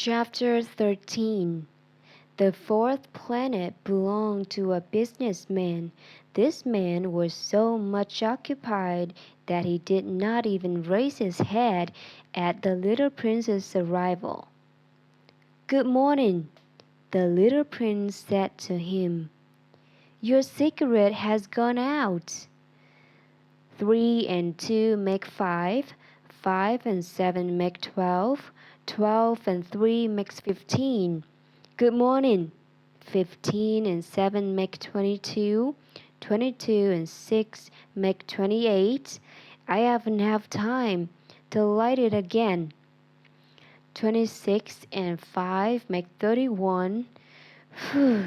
Chapter 13. The fourth planet belonged to a businessman. This man was so much occupied that he did not even raise his head at the little prince's arrival. "Good morning," the little prince said to him. "Your cigarette has gone out." 3 and 2 make 5, 5 and 7 make 12, 12 and 3 makes 15. Good morning. 15 and 7 make 22, 22 and 6 make 28. I haven't have time to light it again. 26 and 5 make 31. Phew.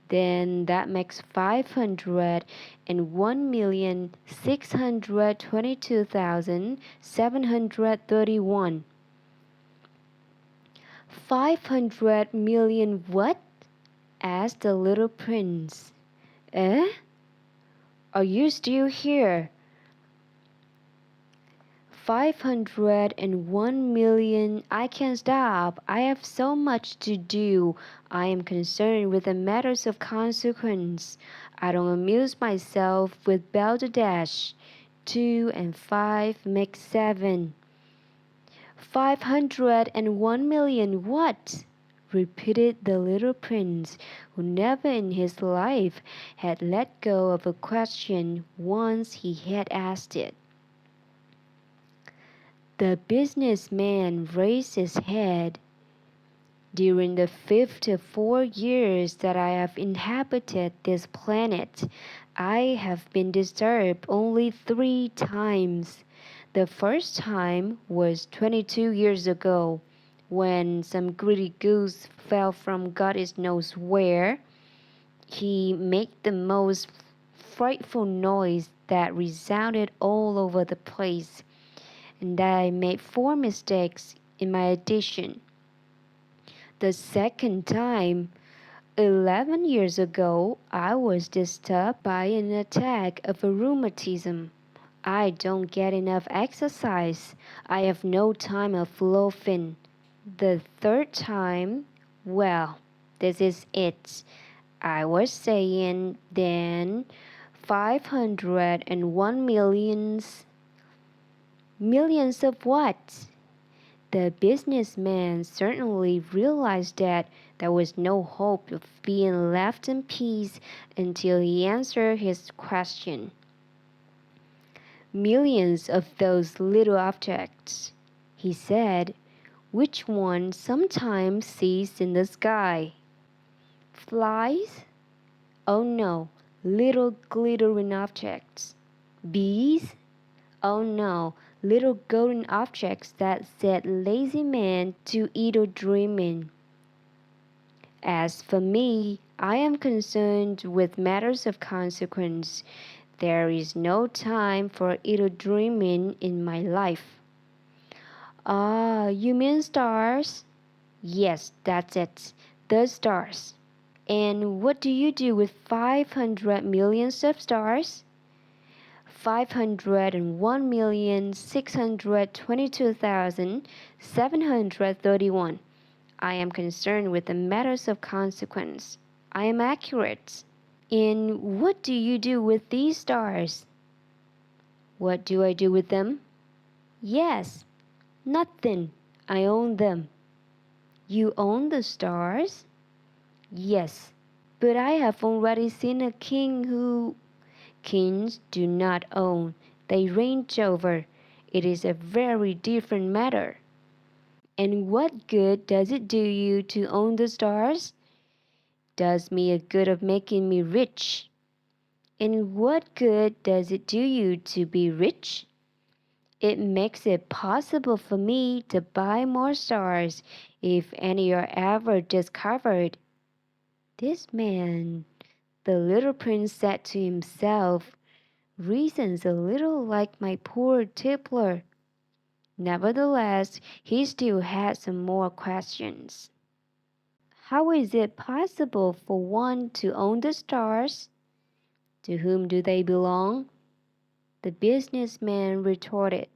Then that makes 501,622,731. 500 million what? Asked the little prince. Eh? Are you still here? 501 million. I can't stop. I have so much to do. I am concerned with the matters of consequence. I don't amuse myself with balderdash. 2 and 5 make 7. 501 million what? Repeated the little prince, who never in his life had let go of a question once he had asked it. The businessman raised his head. "During the 54 years that I have inhabited this planet, I have been disturbed only 3 times. The first time was 22 years ago, when some greedy goose fell from God knows where. He made the most frightful noise that resounded all over the place, and I made 4 mistakes in my addition. The second time, 11 years ago, I was disturbed by an attack of rheumatism. I don't get enough exercise. I have no time of loafing. The third time, well, this is it. I was saying then 501 millions. Millions of what? The businessman certainly realized that there was no hope of being left in peace until he answered his question. Millions of those little objects, he said, which one sometimes sees in the sky. Flies? Oh no, little glittering objects. Bees? Oh no, little golden objects that set lazy men to idle dreaming. As for me, I am concerned with matters of consequence. There is no time for idle dreaming in my life. Ah, you mean stars? Yes, that's it, the stars. And what do you do with 500 millions of stars? 501,622,731. I am concerned with the matters of consequence. I am accurate. And what do you do with these stars? What do I do with them? Yes, nothing. I own them. You own the stars? Yes, but I have already seen a king who... Kings do not own, they reign over. It is a very different matter. And what good does it do you to own the stars? Does me a good of making me rich. And what good does it do you to be rich? It makes it possible for me to buy more stars, if any are ever discovered. This man, the little prince said to himself, reasons a little like my poor tippler. Nevertheless, he still had some more questions. How is it possible for one to own the stars? To whom do they belong? The businessman retorted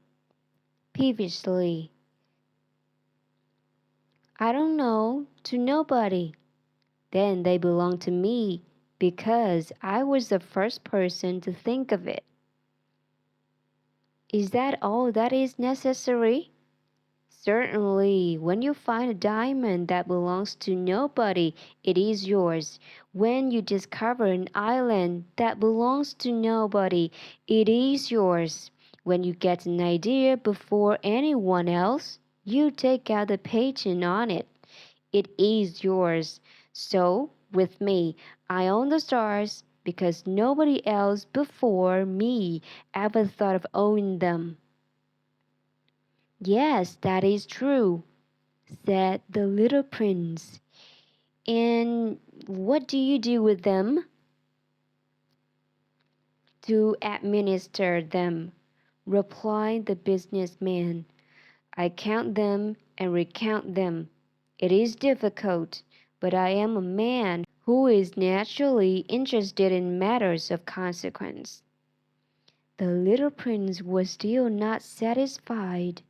peevishly. I don't know, to nobody. Then they belong to me because I was the first person to think of it. Is that all that is necessary? Certainly, when you find a diamond that belongs to nobody, it is yours. When you discover an island that belongs to nobody, it is yours. When you get an idea before anyone else, you take out the patent on it. It is yours. So, with me, I own the stars because nobody else before me ever thought of owning them. Yes, that is true, said the little prince. And what do you do with them? To administer them, replied the businessman. I count them and recount them. It is difficult, but I am a man who is naturally interested in matters of consequence. The little prince was still not satisfied.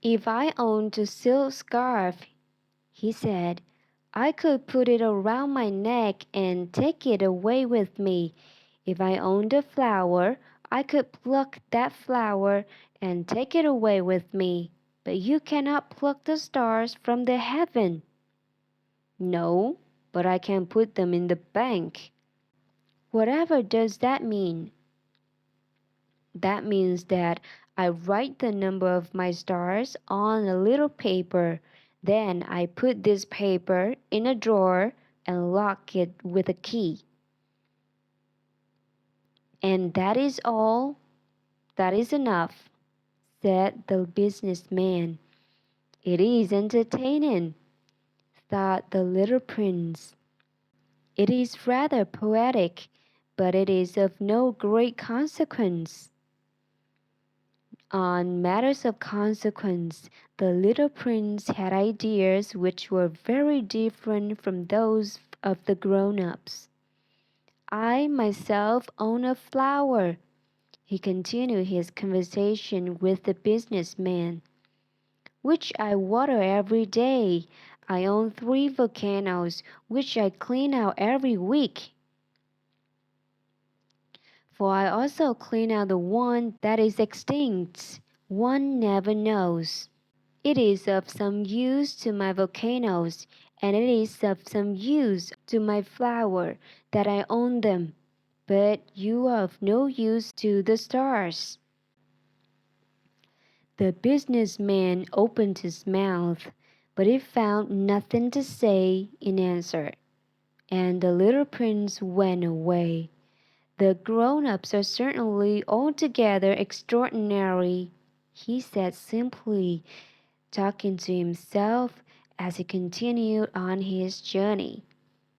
If I owned a silk scarf, he said, I could put it around my neck and take it away with me. If I owned a flower, I could pluck that flower and take it away with me. But you cannot pluck the stars from the heaven. No, but I can put them in the bank. Whatever does that mean? That means that I write the number of my stars on a little paper. Then I put this paper in a drawer and lock it with a key. And that is all. That is enough, said the businessman. It is entertaining, thought the little prince. It is rather poetic, but it is of no great consequence. On matters of consequence, the little prince had ideas which were very different from those of the grown-ups. I myself own a flower, he continued his conversation with the businessman, which I water every day. I own 3 volcanoes, which I clean out every week. For I also clean out the one that is extinct. One never knows. It is of some use to my volcanoes, and it is of some use to my flower that I own them. But you are of no use to the stars. The businessman opened his mouth, but he found nothing to say in answer, and the little prince went away. The grown-ups are certainly altogether extraordinary, he said simply, talking to himself as he continued on his journey.